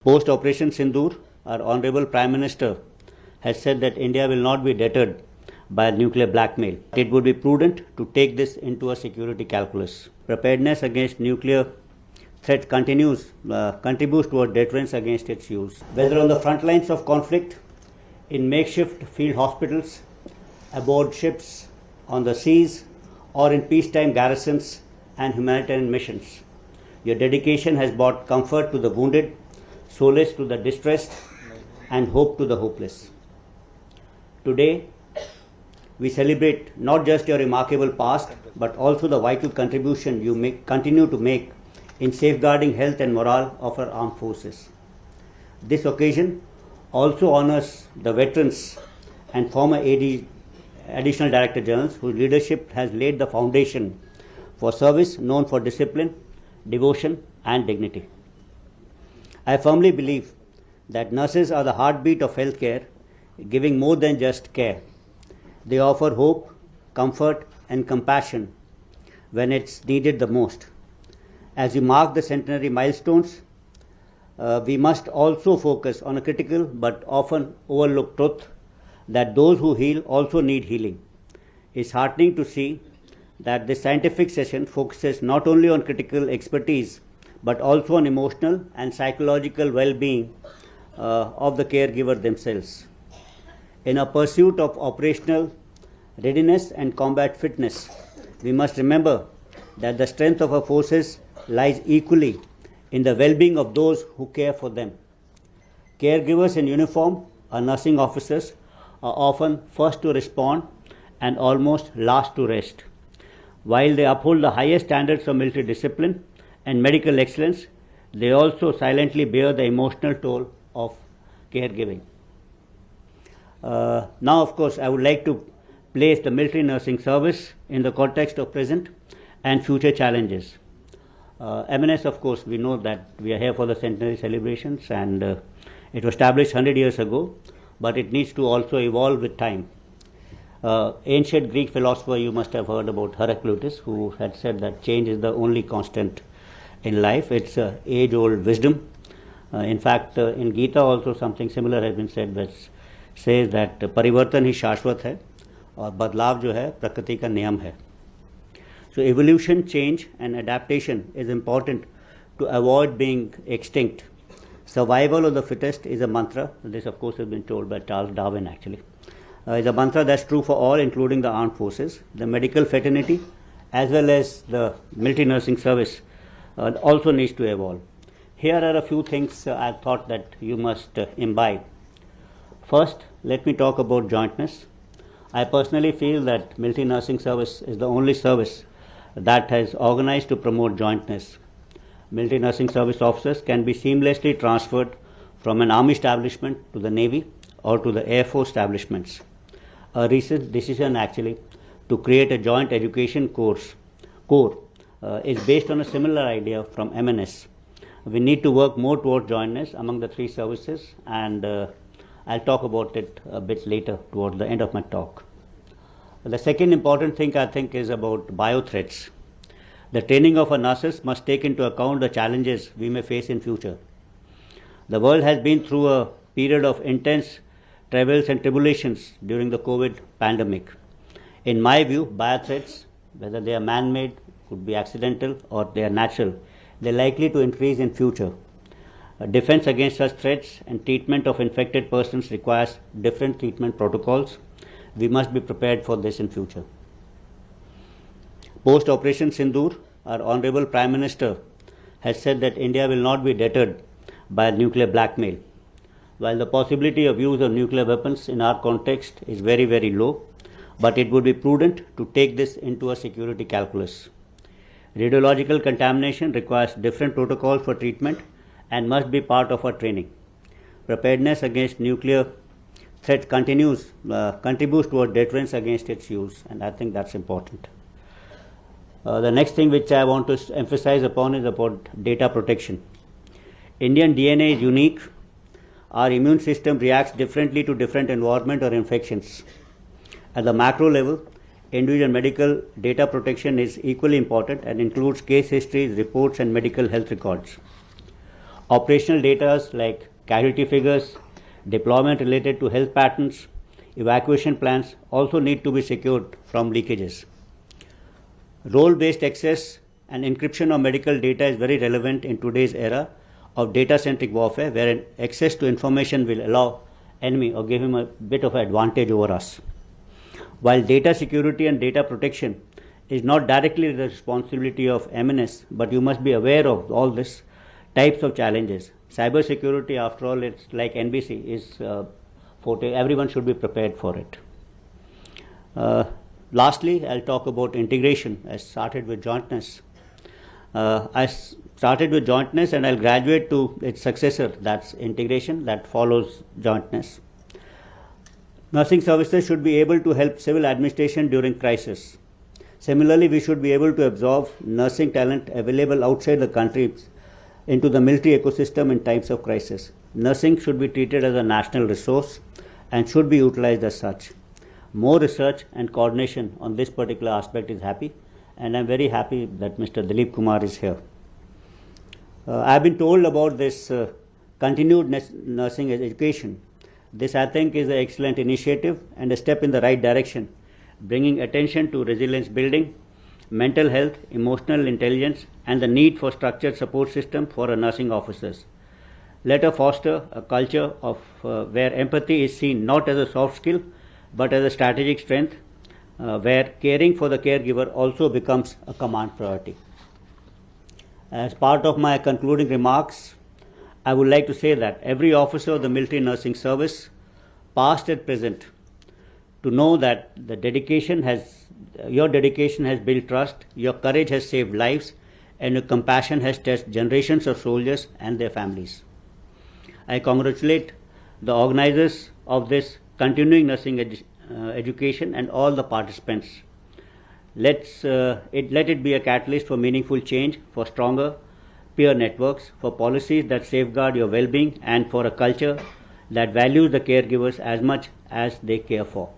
Post Operation Sindoor, our Honorable Prime Minister has said that India will not be deterred by nuclear blackmail. It would be prudent to take this into a security calculus. Preparedness against nuclear threat contributes toward deterrence against its use. Whether on the front lines of conflict, in makeshift field hospitals, aboard ships, on the seas, or in peacetime garrisons and humanitarian missions, your dedication has brought comfort to the wounded, solace to the distressed, and hope to the hopeless. Today, we celebrate not just your remarkable past, but also the vital contribution you continue to make in safeguarding health and morale of our armed forces. This occasion also honors the veterans and former Additional Director Generals whose leadership has laid the foundation for service known for discipline, devotion, and dignity. I firmly believe that nurses are the heartbeat of healthcare, giving more than just care. They offer hope, comfort, and compassion when it's needed the most. As we mark the centenary milestones, we must also focus on a critical but often overlooked truth that those who heal also need healing. It's heartening to see that this scientific session focuses not only on critical expertise but also on emotional and psychological well-being of the caregiver themselves. In our pursuit of operational readiness and combat fitness, we must remember that the strength of our forces lies equally in the well-being of those who care for them. Caregivers in uniform, our nursing officers, are often first to respond and almost last to rest. While they uphold the highest standards of military discipline and medical excellence, they also silently bear the emotional toll of caregiving. Now, of course, I would like to place the military nursing service in the context of present and future challenges. MNS, of course, we know that we are here for the centenary celebrations, and it was established 100 years ago, but it needs to also evolve with time. Ancient Greek philosopher, you must have heard about Heraclitus, who had said that change is the only constant in life. It's age-old wisdom. In fact, in Gita also something similar has been said, which says that परिवर्तन ही शाश्वत है और बदलाव जो है प्रकृति का नियम है. So evolution, change, and adaptation is important to avoid being extinct. Survival of the fittest is a mantra. This, of course, has been told by Charles Darwin, actually. Is a mantra that's true for all, including the armed forces. The medical fraternity, as well as the military nursing service, also needs to evolve. Here are a few things I thought that you must imbibe. First, let me talk about jointness. I personally feel that military nursing service is the only service that has organized to promote jointness. Military nursing service officers can be seamlessly transferred from an army establishment to the Navy or to the Air Force establishments. A recent decision actually to create a joint education corps is based on a similar idea from MNS. We need to work more towards jointness among the three services, and I'll talk about it a bit later towards the end of my talk. The second important thing I think is about biothreats. The training of our nurses must take into account the challenges we may face in future. The world has been through a period of intense travails and tribulations during the COVID pandemic. In my view, biothreats, whether they are man-made, could be accidental, or they are natural, they are likely to increase in future. Defense against such threats and treatment of infected persons requires different treatment protocols. We must be prepared for this in future. Post Operation Sindoor, our Honorable Prime Minister has said that India will not be deterred by nuclear blackmail. While the possibility of use of nuclear weapons in our context is very, very low, but it would be prudent to take this into a security calculus. Radiological contamination requires different protocols for treatment and must be part of our training. Preparedness against nuclear threat contributes toward deterrence against its use, and I think that's important. The next thing which I want to emphasize upon is about data protection. Indian DNA is unique. Our immune system reacts differently to different environment or infections. At the macro level, individual medical data protection is equally important and includes case histories, reports, and medical health records. Operational data like casualty figures, deployment related to health patterns, evacuation plans also need to be secured from leakages. Role-based access and encryption of medical data is very relevant in today's era of data-centric warfare, where access to information will allow enemy or give him a bit of advantage over us. While data security and data protection is not directly the responsibility of M&S, but you must be aware of all these types of challenges. Cyber security, after all, it's like NBC, is everyone should be prepared for it. Lastly, I'll talk about integration. I started with jointness. I started with jointness and I'll graduate to its successor, that's integration, that follows jointness. Nursing services should be able to help civil administration during crisis. Similarly, we should be able to absorb nursing talent available outside the country into the military ecosystem in times of crisis. Nursing should be treated as a national resource and should be utilized as such. More research and coordination on this particular aspect is happy, and I'm very happy that Mr. Dilip Kumar is here. I've been told about this continued nursing education. This, I think, is an excellent initiative and a step in the right direction, bringing attention to resilience building, mental health, emotional intelligence, and the need for structured support system for our nursing officers. Let us foster a culture of where empathy is seen not as a soft skill, but as a strategic strength, where caring for the caregiver also becomes a command priority. As part of my concluding remarks, I would like to say that every officer of the military nursing service, past and present, to know that your dedication has built trust, your courage has saved lives, and your compassion has touched generations of soldiers and their families. I congratulate the organizers of this continuing nursing education and all the participants. Let it be a catalyst for meaningful change, for stronger peer networks, for policies that safeguard your well-being, and for a culture that values the caregivers as much as they care for.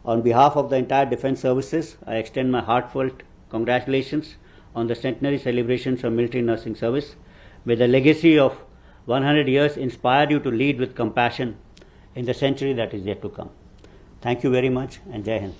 On behalf of the entire Defence Services, I extend my heartfelt congratulations on the centenary celebrations of military nursing service. May the legacy of 100 years inspire you to lead with compassion in the century that is yet to come. Thank you very much, and Jai Hind.